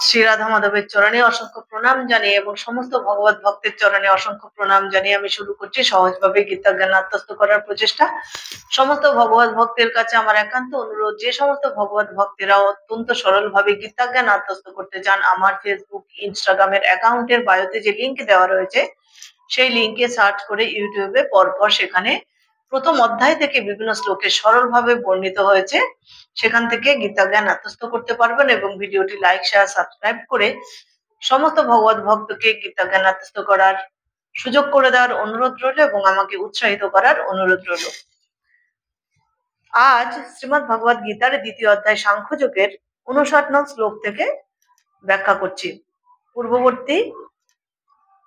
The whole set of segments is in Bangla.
শ্রী রাধা মাধবের চরণে অসংখ্য প্রণাম জানিয়ে এবং সমস্ত ভগবত ভক্তের চরণে অসংখ্য প্রণাম জানিয়ে আমি শুরু করছি সহজভাবে গীতা জ্ঞান আত্মস্থ করার প্রচেষ্টা। সমস্ত ভগবত ভক্তের কাছে আমার একান্ত অনুরোধ, যে সমস্ত ভগবত ভক্তেরা অত্যন্ত সরলভাবে গীতা জ্ঞান আত্মস্থ করতে চান, আমার ফেসবুক ইনস্টাগ্রামের অ্যাকাউন্টের বায়োতে যে লিঙ্ক দেওয়া রয়েছে সেই লিঙ্কে সার্চ করে ইউটিউবে পরপর সেখানে প্রথম অধ্যায় থেকে বিভিন্ন শ্লোকে সরলভাবে বর্ণিত হয়েছে, সেখান থেকে গীতা জ্ঞান আত্মস্থ করতে পারবেন এবং ভিডিওটি লাইক শেয়ার সাবস্ক্রাইব করে সমস্ত ভগবত ভক্তকে গীতা জ্ঞান আত্মস্থ করার সুযোগ করে দেওয়ার অনুরোধ রইল এবং আমাকে উৎসাহিত করার অনুরোধ রইল। আজ শ্রীমদ্ ভগবত গীতার দ্বিতীয় অধ্যায় সাংখ্যযোগের 59 নং শ্লোক থেকে ব্যাখ্যা করছি। পূর্ববর্তী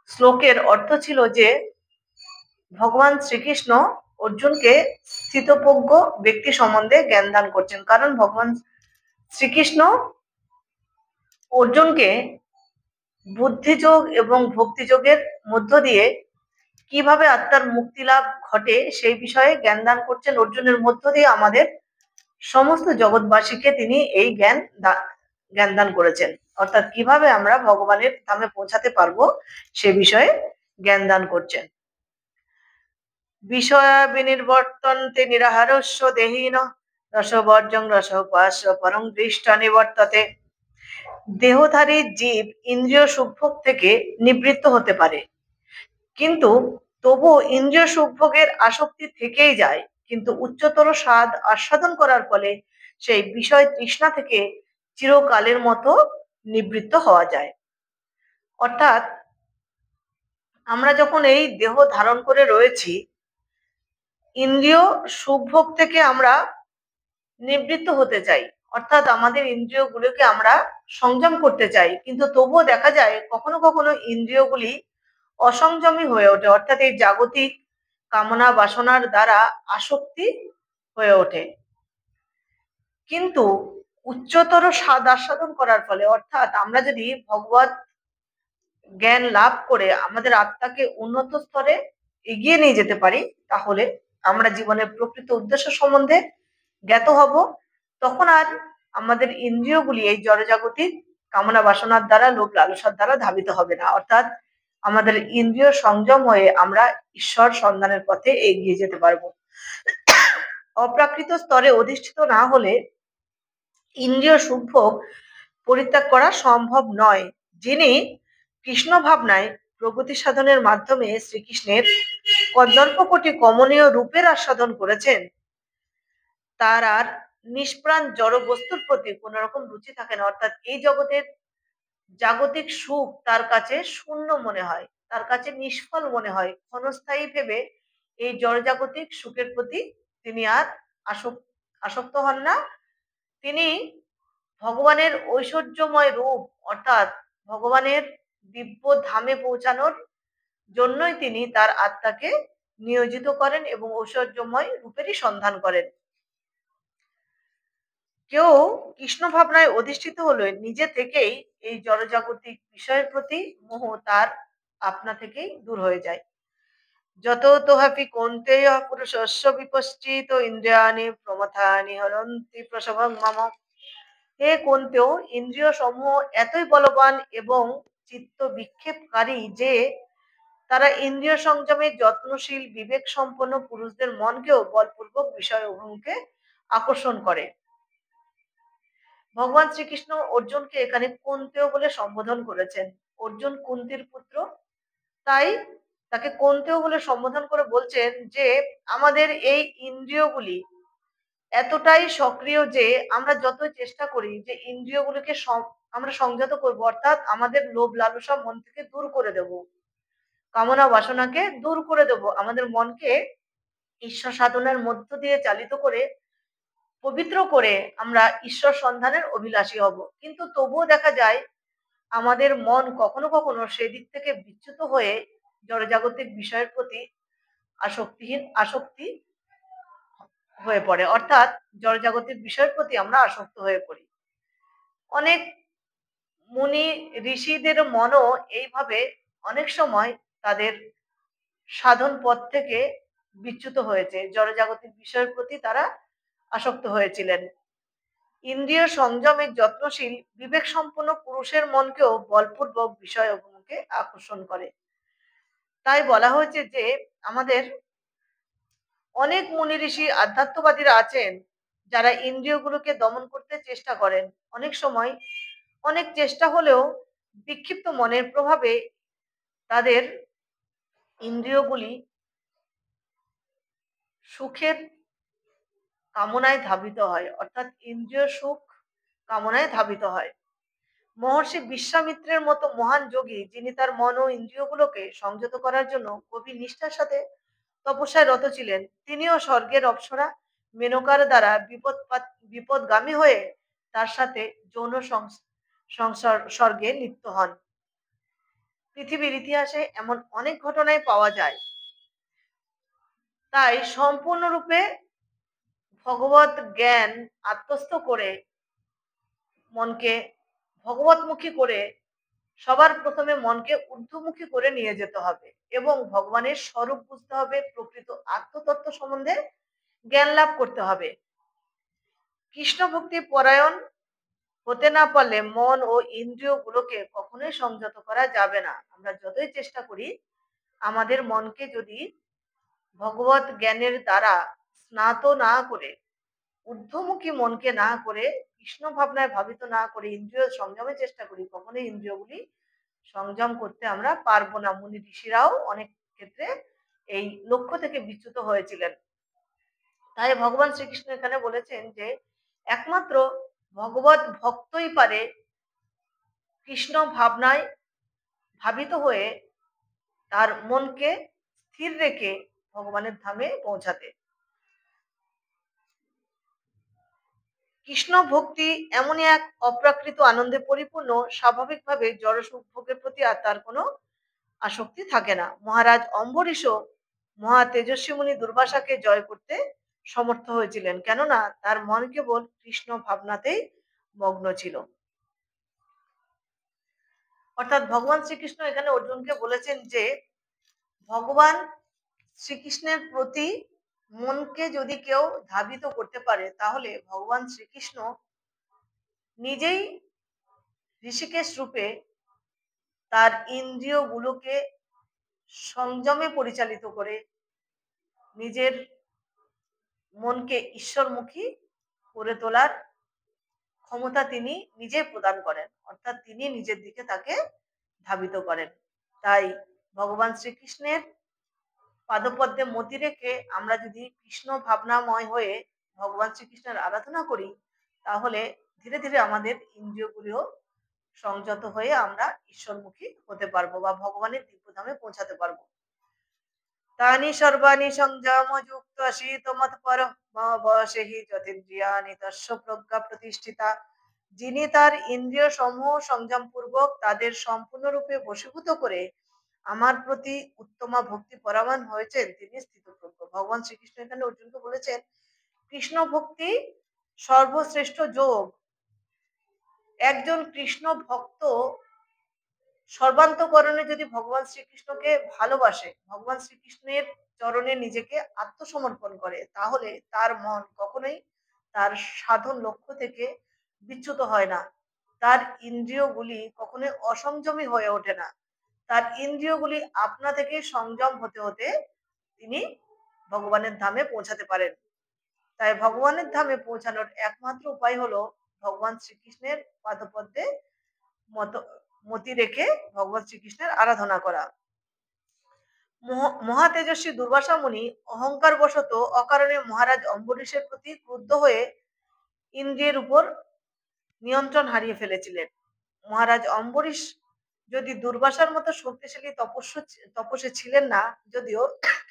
শ্লোকের অর্থ ছিল যে ভগবান শ্রীকৃষ্ণ অর্জুনকে স্থিতপ্রজ্ঞ ব্যক্তি সম্বন্ধে জ্ঞান দান করছেন, কারণ ভগবান শ্রীকৃষ্ণ অর্জুনকে বুদ্ধিযোগ এবং ভক্তিযোগের মধ্য দিয়ে কিভাবে আত্মার মুক্তি লাভ ঘটে সেই বিষয়ে জ্ঞান দান করছেন। অর্জুনের মধ্য দিয়ে আমাদের সমস্ত জগৎবাসীকে তিনি এই জ্ঞান দান করেছেন, অর্থাৎ কিভাবে আমরা ভগবানের ধামে পৌঁছাতে পারবো সে বিষয়ে জ্ঞান দান করছেন। বিষয় বিনির্বর্তন্তে নিরাহারস্য দেহীন রসবর্জং রসোপাস্য পরং দৃষ্টা নিবর্ততে। দেহধারী জীব ইন্দ্রিয় সুখভোগ থেকে নিবৃত্ত হতে পারে, কিন্তু তবু ইন্দ্রিয় সুখভোগের আসক্তি থেকেই যায়, কিন্তু উচ্চতর স্বাদ আস্বাদন করার ফলে সেই বিষয় তৃষ্ণা থেকে চিরকালের মতো নিবৃত্ত হওয়া যায়। অর্থাৎ আমরা যখন এই দেহ ধারণ করে রয়েছি, ইন্দ্রিয় সুখভোগ থেকে আমরা নিবৃত্ত হতে চাই, অর্থাৎ আমাদের ইন্দ্রিয়গুলোকে আমরা সংযম করতে চাই, কিন্তু তবুও দেখা যায় কখনো কখনো ইন্দ্রিয়গুলি অসংযমী হয়ে ওঠে, অর্থাৎ এই জাগতিক কামনা বাসনার দ্বারা আসক্তি হয়ে ওঠে। কিন্তু উচ্চতর স্বাদ আস্বাদন করার ফলে, অর্থাৎ আমরা যদি ভগবত জ্ঞান লাভ করে আমাদের আত্মাকে উন্নত স্তরে এগিয়ে নিয়ে যেতে পারি, তাহলে আমরা জীবনের প্রকৃত উদ্দেশ্য সম্বন্ধে জ্ঞাত হব। তখন আর আমাদের ইন্দ্রিয়গুলি এই জড়জাগতিক কামনা বাসনার দ্বারা, লোভ লালসার দ্বারা ধাবিত হবে না, অর্থাৎ আমাদের ইন্দ্রিয় সংযম হয়ে আমরা ঈশ্বর সন্ধানের পথে এগিয়ে যেতে পারবো। অপ্রাকৃত স্তরে অধিষ্ঠিত না হলে ইন্দ্রিয় সুখভোগ পরিত্যাগ করা সম্ভব নয়। যিনি কৃষ্ণ ভাবনায় প্রগতি সাধনের মাধ্যমে শ্রীকৃষ্ণের কদর্প কোটি কমনীয় রূপের আস্বাদন করেছেন, তার আর নিষ্প্রাণ জড় বস্তুর প্রতি কোন রকম রুচি থাকে না, অর্থাৎ এই জগতের জাগতিক সুখ তার কাছে শূন্য মনে হয়, তার কাছে নিষ্ফল মনে হয়। ক্ষণস্থায়ী ভেবে এই জড়জাগতিক সুখের প্রতি তিনি আর আসক্ত হন না। তিনি ভগবানের ঐশ্বর্যময় রূপ, অর্থাৎ ভগবানের দিব্য ধামে পৌঁছানোর জন্যই তিনি তার আত্মাকে নিয়োজিত করেন এবং ঐশ্বর্যময় রূপেরই সন্ধান করেন। কেউ কৃষ্ণ ভাবনায় অধিষ্ঠিত হলে নিজে থেকেই এই জড়জাগতিক বিষয়ের প্রতি মোহ তার আপনা থেকেই দূর হয়ে যায়। যত তোহাপি কৌন্তেয় পুরুষস্য বিপশ্চিত ইন্দ্রিয়াণি প্রমথানি হরন্তি প্রসভং মম। হে কৌন্তেয়, ইন্দ্রিয় সমূহ এতই বলবান এবং চিত্ত বিক্ষেপকারী যে তারা ইন্দ্রিয় সংযমে যত্নশীল বিবেক সম্পন্ন পুরুষদের মনকেও বলপূর্বক বিষয় অভিমুখে আকর্ষণ করে। ভগবান শ্রীকৃষ্ণ অর্জুনকে এখানে কুন্তেয় বলে সম্বোধন করেছেন। অর্জুন কুন্তির পুত্র, তাই তাকে কুন্তেয় বলে সম্বোধন করে বলছেন যে আমাদের এই ইন্দ্রিয়গুলি এতটাই সক্রিয় যে আমরা যতই চেষ্টা করি যে ইন্দ্রিয়গুলিকে আমরা সংযত করব, অর্থাৎ আমাদের লোভ লালসা মন থেকে দূর করে দেব, কামনা বাসনাকে দূর করে দেব, আমাদের মনকে ঈশ্বর সাধনার মধ্য দিয়ে চালিত করে পবিত্র করে আমরা ঈশ্বর সন্ধানের অভিলাষী হব। কিন্তু তবুও দেখা যায় আমাদের মন কখনো কখনো সেদিক থেকে বিচ্যুত হয়ে জড়জাগতিক বিষয়ের প্রতি আসক্তি হয়ে পড়ে, অর্থাৎ জড়জাগতিক বিষয়ের প্রতি আমরা আসক্ত হয়ে পড়ি। অনেক মুনি ঋষিদের মনও এইভাবে অনেক সময় তাদের সাধন পথ থেকে বিচ্যুত হয়েছে, জড়জাগতিক বিষয়ের প্রতি তারা আসক্ত হয়েছিলেন। ইন্দ্রিয় সংযমে যত্নশীল বিবেক সম্পন্ন পুরুষের মনকেও বলপূর্বক বিষয় অভিমুখে আকর্ষণ করে। তাই বলা হয়েছে যে আমাদের অনেক মুনি ঋষি আধ্যাত্মবাদীরা আছেন যারা ইন্দ্রিয়গুলোকে দমন করতে চেষ্টা করেন। অনেক সময় অনেক চেষ্টা হলেও বিক্ষিপ্ত মনের প্রভাবে তাদের ইন্দ্রিয়গুলি সুখের কামনায় ধাবিত হয়, অর্থাৎ ইন্দ্রিয় সুখ কামনায় ধাবিত হয়। মহর্ষি বিশ্বামিত্রের মতো মহান যোগী, যিনি তার মন ও ইন্দ্রিয়গুলোকে সংযত করার জন্য গভীর নিষ্ঠার সাথে তপস্যায় রত ছিলেন, তিনিও স্বর্গের অপ্সরা মেনকার দ্বারা বিপদগামী হয়ে তার সাথে যৌন সংসর্গে লিপ্ত হন। পৃথিবীর ইতিহাসে এমন অনেক ঘটনাই পাওয়া যায়। তাই সম্পূর্ণরূপে ভগবত জ্ঞান আত্মস্থ করে মনকে ভগবতমুখী করে সবার প্রথমে মনকে ঊর্ধ্বমুখী করে নিয়ে যেতে হবে এবং ভগবানের স্বরূপ বুঝতে হবে, প্রকৃত আত্মতত্ত্ব সম্বন্ধে জ্ঞান লাভ করতে হবে। কৃষ্ণ ভক্তি পরায়ণ হতে না পারলে মন ও ইন্দ্রিয়গুলোকে কখনোই সংযত করা যাবে না। আমরা যতই চেষ্টা করি, আমাদের মনকে যদি ভগবত জ্ঞানের দ্বারা স্নাত না করে, ঊর্ধ্বমুখী মনকে না করে, কৃষ্ণ ভাবনায় ভাবিত না করে ইন্দ্রিয় সংযমের চেষ্টা করি, কখনোই ইন্দ্রিয়গুলি সংযম করতে আমরা পারবো না। মুনি ঋষিরাও অনেক ক্ষেত্রে এই লক্ষ্য থেকে বিচ্যুত হয়েছিলেন। তাই ভগবান শ্রীকৃষ্ণ এখানে বলেছেন যে একমাত্র ভগবত ভক্তই পারে কৃষ্ণ ভাবনায় ভাবিত হয়ে তার মনকে স্থির রেখে ভগবানের ধামে পৌঁছাতে। কৃষ্ণ ভক্তি এমনই এক অপ্রাকৃত আনন্দে পরিপূর্ণ, স্বাভাবিকভাবে জড়সুখ ভোগের প্রতি আর তার কোনো আসক্তি থাকে না। মহারাজ অম্বরীশও মহা তেজস্বী মুনি দুর্বাসাকে জয় করতে সমর্থ হয়েছিলেন, কেননা তার মন কেবল কৃষ্ণ ভাবনাতেই মগ্ন ছিল। অর্থাৎ ভগবান শ্রীকৃষ্ণ এখানে অর্জুনকে বলেছেন যে ভগবান শ্রীকৃষ্ণের প্রতি মনকে যদি কেউ ধাবিত করতে পারে, তাহলে ভগবান শ্রীকৃষ্ণ নিজেই ঋষিকেশ রূপে তার ইন্দ্রিয়গুলোকে সংযমে পরিচালিত করে নিজের মনকে ঈশ্বরমুখী করে তোলার ক্ষমতা তিনি নিজে প্রদান করেন, অর্থাৎ তিনি নিজের দিকে তাকে ধাবিত করেন। তাই ভগবান শ্রীকৃষ্ণের পাদপদ্মে মতি রেখে আমরা যদি কৃষ্ণ ভাবনাময় হয়ে ভগবান শ্রীকৃষ্ণের আরাধনা করি, তাহলে ধীরে ধীরে আমাদের ইন্দ্রিয়গুলিও সংযত হয়ে আমরা ঈশ্বরমুখী হতে পারবো বা ভগবানের দিব্যধামে পৌঁছাতে পারবো। তানি সর্বাণি সংযম যুক্ত শীত মৎপর বশেহি যতিন্দ্রিয়ানি তস্য প্রজ্ঞা প্রতিষ্ঠিতা। যিনি তার ইন্দ্রিয় সমূহ সংযম পূর্বক তাদের সম্পূর্ণরূপে বশীভূত করে আমার প্রতি উত্তমা ভক্তি পরায়ণ হয়েছেন, তিনি স্থিতপ্রজ্ঞ। ভগবান শ্রীকৃষ্ণ এখানে অর্জুনকে বলেছেন কৃষ্ণ ভক্তি সর্বশ্রেষ্ঠ যোগ। একজন কৃষ্ণ ভক্ত সর্বান্তকরণে যদি ভগবান শ্রীকৃষ্ণকে ভালোবাসে, ভগবান শ্রীকৃষ্ণের চরণে নিজেকে আত্মসমর্পণ করে, তাহলে তার মন কখনোই তার সাধন লক্ষ্য থেকে বিচ্যুত হয় না। তার ইন্দ্রিয়গুলি কখনোই অসংযমী হয়ে ওঠে না। তার ইন্দ্রিয়গুলি আপনা থেকে সংযম হতে হতে তিনি ভগবানের ধামে পৌঁছাতে পারেন। তাই ভগবানের ধামে পৌঁছানোর একমাত্র উপায় হলো ভগবান শ্রীকৃষ্ণের পাদপদ্মে মতি রেখে ভগবান শ্রীকৃষ্ণের আরাধনা করা। মহা তেজস্বী দুর্বাসা মুনি অহংকার বশত অকারণে মহারাজ অম্বরীশের প্রতি ক্রুদ্ধ হয়ে ইন্দ্রিয়ের উপর নিয়ন্ত্রণ হারিয়ে ফেলেছিলেন। মহারাজ অম্বরীশ যদি দুর্বাসার মতো শক্তিশালী তপস্বী ছিলেন না যদিও,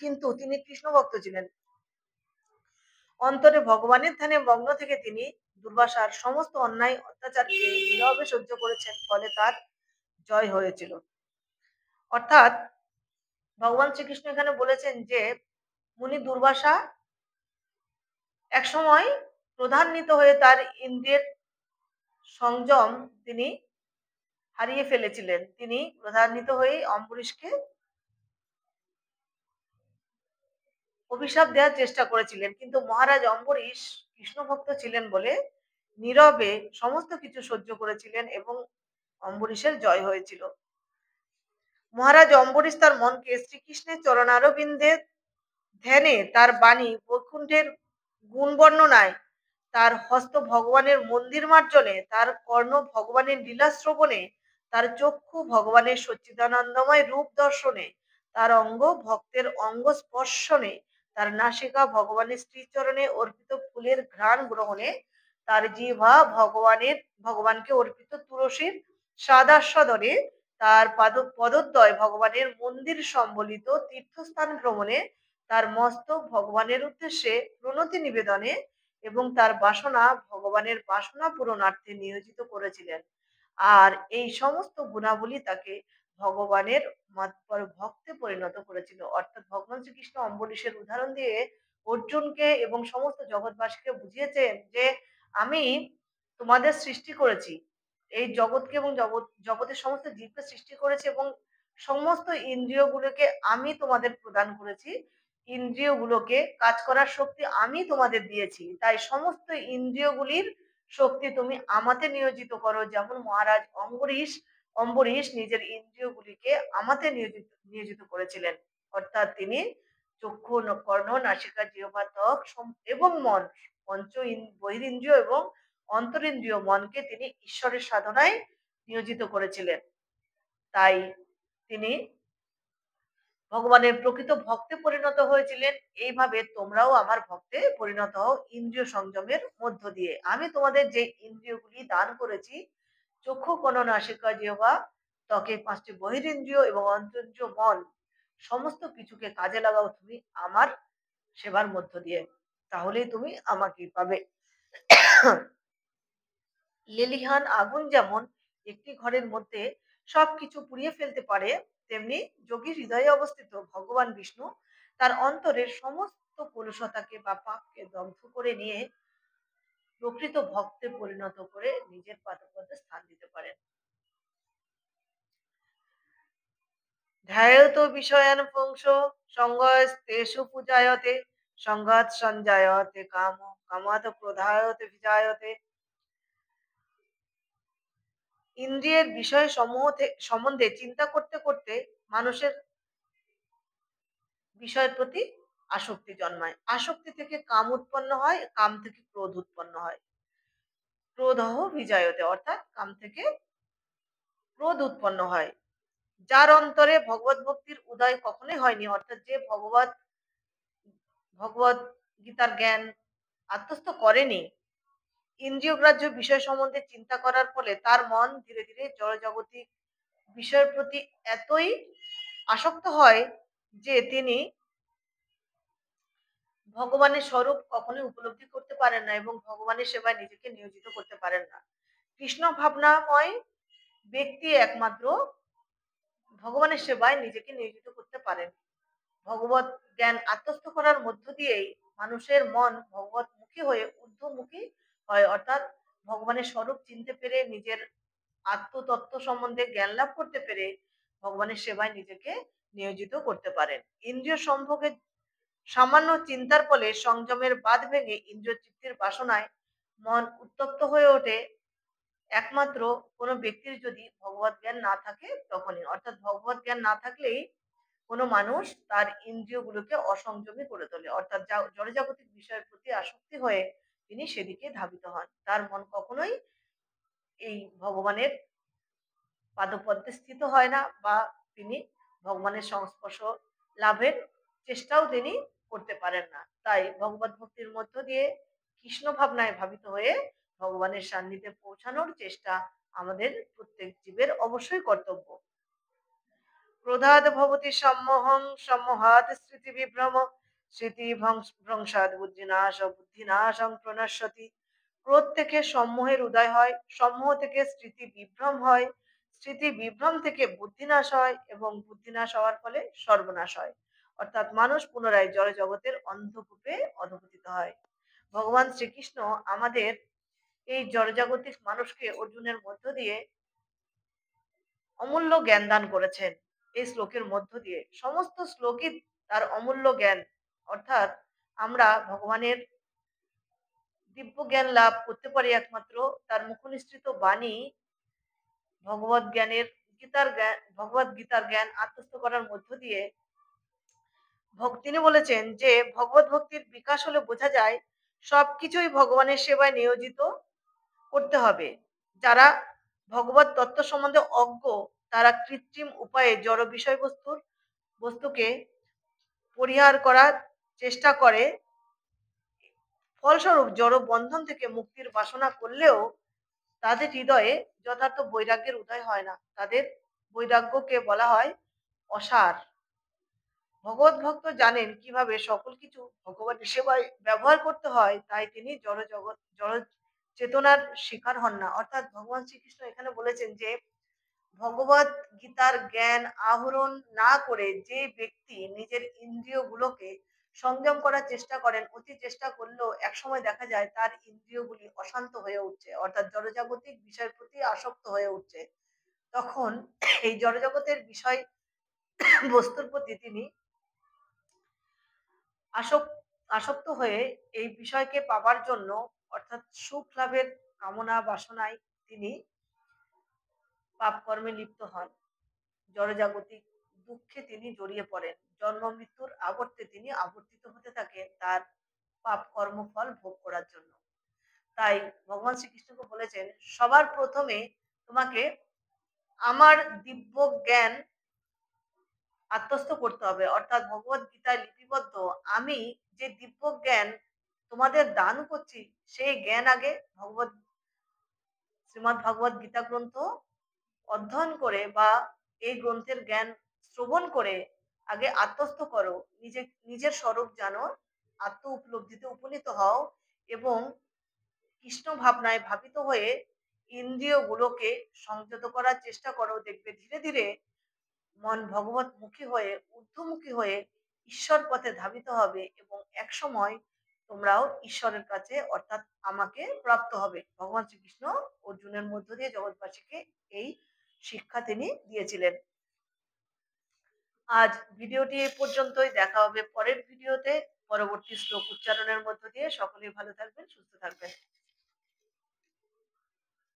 কিন্তু তিনি কৃষ্ণ ভক্ত ছিলেন। অন্তরে ভগবানের ধ্যানে মগ্ন থেকে তিনি দুর্বাসার সমস্ত অন্যায় অত্যাচারকে নীরবে সহ্য করেছেন, ফলে তার জয় হয়েছিল। অর্থাৎ ভগবান শ্রীকৃষ্ণ এখানে বলেছেন যে মুনি দুর্বাসা একসময় ক্রোধান্বিত হয়ে তার ইন্দ্রিয়ের সংযম তিনি হারিয়ে ফেলেছিলেন। তিনি ক্রোধান্বিত হয়ে অম্বরীশকে অভিশাপ দেওয়ার চেষ্টা করেছিলেন, কিন্তু মহারাজ অম্বরীশ কৃষ্ণ ভক্ত ছিলেন বলে নীরবে সমস্ত কিছু সহ্য করেছিলেন এবং অম্বরীশের জয় হয়েছিল। মহারাজ অম্বরীশ তার মনকে শ্রীকৃষ্ণের চরণারবিন্দে ধ্যানে, তার বাণী বৈকুণ্ঠের গুণ বর্ণনায়, তার হস্ত ভগবানের মন্দির মার্জনে, তার কর্ণ ভগবানের লীলা শ্রবণে, তার চক্ষু ভগবানের সচ্চিদানন্দময় রূপ দর্শনে, তার অঙ্গ ভক্তের অঙ্গ স্পর্শনে, তার নাসিকা ভগবানের শ্রীচরণে অর্পিত ফুলের ঘ্রাণ গ্রহণে, তার জিহ্বা ভগবানকে অর্পিত তুলসীর সাদাস্বাদনে, তার পদদ্বয় ভগবানের মন্দির সম্বলিত তীর্থস্থান ভ্রমণে, তার মস্তক ভগবানের উদ্দেশ্যে প্রণতি নিবেদনে এবং তার বাসনা ভগবানের বাসনা পূরণার্থে নিয়োজিত করেছিলেন। আর এই সমস্ত গুণাবলী তাকে ভগবানের মাতবার ভক্তে পরিণত করেছিল। অর্থাৎ ভগবান শ্রীকৃষ্ণ অম্বরীশের উদাহরণ দিয়ে অর্জুনকে এবং সমস্ত জগৎবাসীকে বুঝিয়েছেন যে আমি তোমাদের সৃষ্টি করেছি, এই জগৎকে এবং জগতের সমস্ত জীবকে সৃষ্টি করেছি এবং সমস্ত ইন্দ্রিয়গুলোকে আমি তোমাদের প্রদান করেছি। ইন্দ্রিয়গুলোকে কাজ করার শক্তি আমি তোমাদের দিয়েছি, তাই সমস্ত ইন্দ্রিয়গুলির শক্তি তুমি আমাতে নিয়োজিত করো। যেমন মহারাজ অম্বরীশ নিজের ইন্দ্রিয়গুলিকে আমাতে নিয়োজিত করেছিলেন। অর্থাৎ তিনি চক্ষু, কর্ণ, নাসিকা, জিহ্বা, ত্বক এবং মন, বহিরিন্দ্রিয় এবং অন্তরিন্দ্রিয় মনকে তিনি ঈশ্বরের সাধনায় নিয়োজিত করেছিলেন। তাই তিনি ভগবানের প্রকৃত ভক্তে পরিণত হয়েছিলেন। এইভাবে তোমরাও আমার ভক্তে পরিণত হও ইন্দ্রিয় সংযমের মধ্য দিয়ে। আমি তোমাদের যে ইন্দ্রিয়গুলি দান করেছি, চক্ষু, কর্ণ, নাসিকা, জিহ্বা, ত্বকে ৫টি বহিরিন্দ্রিয় এবং অন্তরিন্দ্রিয় মন, সমস্ত কিছুকে কাজে লাগাও তুমি আমার সেবার মধ্য দিয়ে, তাহলেই তুমি আমাকে পাবে। লেলিহান আগুন যেমন একটি ঘরের মধ্যে সবকিছু পুড়িয়ে ফেলতে পারে, তেমনি যোগীর হৃদয়ে অবস্থিত ভগবান বিষ্ণু তার অন্তরের সমস্ত কলুষতাকে বা পাপকে দগ্ধ করে নিয়ে প্রকৃত ভক্তে পরিণত করে নিজের পাদপদ্মে স্থান দিতে পারেন। ধ্যায়ত বিষয়ান পুংস সঙ্গস্তেষু পূজায়তে সংঘাত সঞ্জায়তে কামাত ক্রোধায়তে বিজায়তে। ইন্দ্রিয়ের বিষয় সমূহ সম্বন্ধে চিন্তা করতে করতে মানুষের বিষয়ের প্রতি আসক্তি জন্মায়। আসক্তি থেকে কাম উৎপন্ন হয়, কাম থেকে ক্রোধ উৎপন্ন হয়। ক্রোধহ বিজয়তে, অর্থাৎ কাম থেকে ক্রোধ উৎপন্ন হয়। যার অন্তরে ভগবত ভক্তির উদয় কখনোই হয়নি, অর্থাৎ যে ভগবত গীতার জ্ঞান আত্মস্থ করেনি, ইন্দ্রিয়গ্রাহ্য বিষয় সম্বন্ধে চিন্তা করার ফলে তার মন ধীরে ধীরে জড়জাগতিক বিষয়ের প্রতি এতই আসক্ত হয় যে তিনি ভগবানের স্বরূপ কখনোই উপলব্ধি করতে পারেন না এবং ভগবানের সেবায় নিজেকে নিয়োজিত করতে পারেন না। কৃষ্ণ ভাবনাময় ব্যক্তি একমাত্র ভগবানের সেবায় নিজেকে নিয়োজিত করতে পারেন। ভগবত জ্ঞান আত্মস্থ করার মধ্য দিয়েই মানুষের মন ভগবতমুখী হয়ে ঊর্ধ্বমুখী হয়, অর্থাৎ ভগবানের স্বরূপ চিনতে পেরে নিজের আত্মতত্ত্ব সম্বন্ধে জ্ঞান লাভ করতে পেরে ভগবানের সেবায় নিজেকে নিয়োজিত করতে পারেন। ইন্দ্রিয় সম্ভোগের সামান্য চিন্তার ফলে সংযমের বাঁধ ভেঙে ইন্দ্রিয় তৃপ্তির বাসনায় মন উত্তপ্ত হয়ে ওঠে। একমাত্র কোনো ব্যক্তির যদি ভগবত জ্ঞান না থাকে তখনই, অর্থাৎ ভগবত জ্ঞান না থাকলেই কোনো মানুষ তার ইন্দ্রিয়গুলোকে অসংযমী করে তোলে, অর্থাৎ জড়জাগতিক বিষয়ের প্রতি আসক্তি হয়ে তিনি সেদিকে ধাবিত হন। তার মন কখনোই এই ভগবানের পাদপদ্মে স্থিত হয় না বা তিনি ভগবানের সংস্পর্শ লাভের চেষ্টাও তিনি করতে পারেন না। তাই ভগবত ভক্তির মধ্য দিয়ে কৃষ্ণ ভাবনায় ভাবিত হয়ে ভগবানের সান্নিধ্যে পৌঁছানোর চেষ্টা আমাদের প্রত্যেক জীবের অবশ্যই কর্তব্য। ক্রোধাৎ ভবতি সম্মোহং সম্মোহাৎ স্মৃতি বিভ্রম স্মৃতি ভ্রংসাৎ বুদ্ধিনাশং প্রণশ্যতি। ক্রোধ থেকে সম্মোহের উদয় হয়, সম্মোহ থেকে স্মৃতি বিভ্রম হয়, স্মৃতি বিভ্রম থেকে বুদ্ধিনাশ হয় এবং বুদ্ধিনাশ হওয়ার ফলে সর্বনাশ হয়, অর্থাৎ মানুষ পুনরায় জড় জগতের অন্ধকূপে অধঃপতিত হয়। ভগবান শ্রীকৃষ্ণ আমাদের এই জড়জাগতিক মানুষকে অর্জুনের মধ্য দিয়ে অমূল্য জ্ঞান দান করেছেন। এই শ্লোকের মধ্য দিয়ে সমস্ত শ্লোকই তার অমূল্য জ্ঞান, অর্থাৎ আমরা ভগবানের দিব্য জ্ঞান লাভ করতে পারে একমাত্র তার মুখনিসৃত বাণী ভগবত জ্ঞানের ভগবত গীতার জ্ঞান আত্মস্থ করার মধ্য দিয়ে। তিনি বলেছেন যে ভগবত ভক্তির বিকাশ হলে বোঝা যায় সবকিছুই ভগবানের সেবায় নিয়োজিত করতে হবে। যারা ভগবত তত্ত্ব সম্বন্ধে অজ্ঞ তারা কৃত্রিম উপায়ে জড় বস্তুকে পরিহার করার চেষ্টা করে। ফলস্বরূপ জড় বন্ধন থেকে মুক্তির বাসনা করলেও তাদের হৃদয়ে যথার্থ বৈরাগ্যের উদয় হয় না। তাদের বৈরাগ্যকে বলা হয় অসার। ভগবত ভক্ত জানেন কিভাবে সকল কিছু ভগবানের সেবায় ব্যবহার করতে হয়, তাই তিনি জড় চেতনার শিকার হন না। অর্থাৎ ভগবান শ্রীকৃষ্ণ এখানে বলেছেন যে ভগবত গীতার জ্ঞান আহরণ না করে যে ব্যক্তি নিজের ইন্দ্রিয়গুলোকে সংযম করার চেষ্টা করেন, অতি চেষ্টা করলেও একসময় দেখা যায় তার ইন্দ্রিয়গুলি অশান্ত হয়ে উঠছে, অর্থাৎ জড়জাগতিক বিষয়ের প্রতি আসক্ত হয়ে উঠছে। তখন এই জড়জগতের বিষয় বস্তুর প্রতি তিনি আসক্ত হয়ে এই বিষয়কে পাবার জন্য, অর্থাৎ সুখ লাভের কামনা বাসনায় তিনি পাপ কর্মে লিপ্ত হন। জড়জাগতিক দুঃখে তিনি জড়িয়ে পড়েন। জন্ম মৃত্যুর আবর্তে তিনি আবর্তিত হতে থাকেন তার পাপ কর্মফল ভোগ করার জন্য। তাই ভগবান শ্রীকৃষ্ণকে বলেছেন সবার প্রথমে তোমাকে আমার দিব্য জ্ঞান আত্মস্থ করতে হবে। অর্থাৎ ভগবত গীতায় লিপিবদ্ধ আমি যে দিব্য জ্ঞান তোমাদের দান করছি সেই জ্ঞান আগে শ্রীমদ্ ভগবত গীতা গ্রন্থ অধ্যয়ন করে বা এই গ্রন্থের জ্ঞান শ্রবণ করে আগে আত্মস্থ করো। নিজের স্বরূপ জানো, আত্ম উপলব্ধিতে উপনীত হও এবং কৃষ্ণ ভাবনায় ভাবিত হয়ে ইন্দ্রিয়গুলোকে সংযত করার চেষ্টা করো। দেখবে ধীরে ধীরে মন ভগবত মুখী হয়ে ঊর্ধ্বমুখী হয়ে ঈশ্বর পথে ধাবিত হবে এবং একসময় তোমরাও ঈশ্বরের কাছে অর্থাৎ আমাকে প্রাপ্ত হবে। ভগবান শ্রীকৃষ্ণ অর্জুনের মধ্য দিয়ে জগৎবাসীকে এই শিক্ষা তিনি দিয়েছিলেন। আজ ভিডিওটি এই পর্যন্তই। দেখা হবে পরের ভিডিওতে পরবর্তী শ্লোক উচ্চারণের মধ্য দিয়ে। সকলেই ভালো থাকবেন, সুস্থ থাকবেন।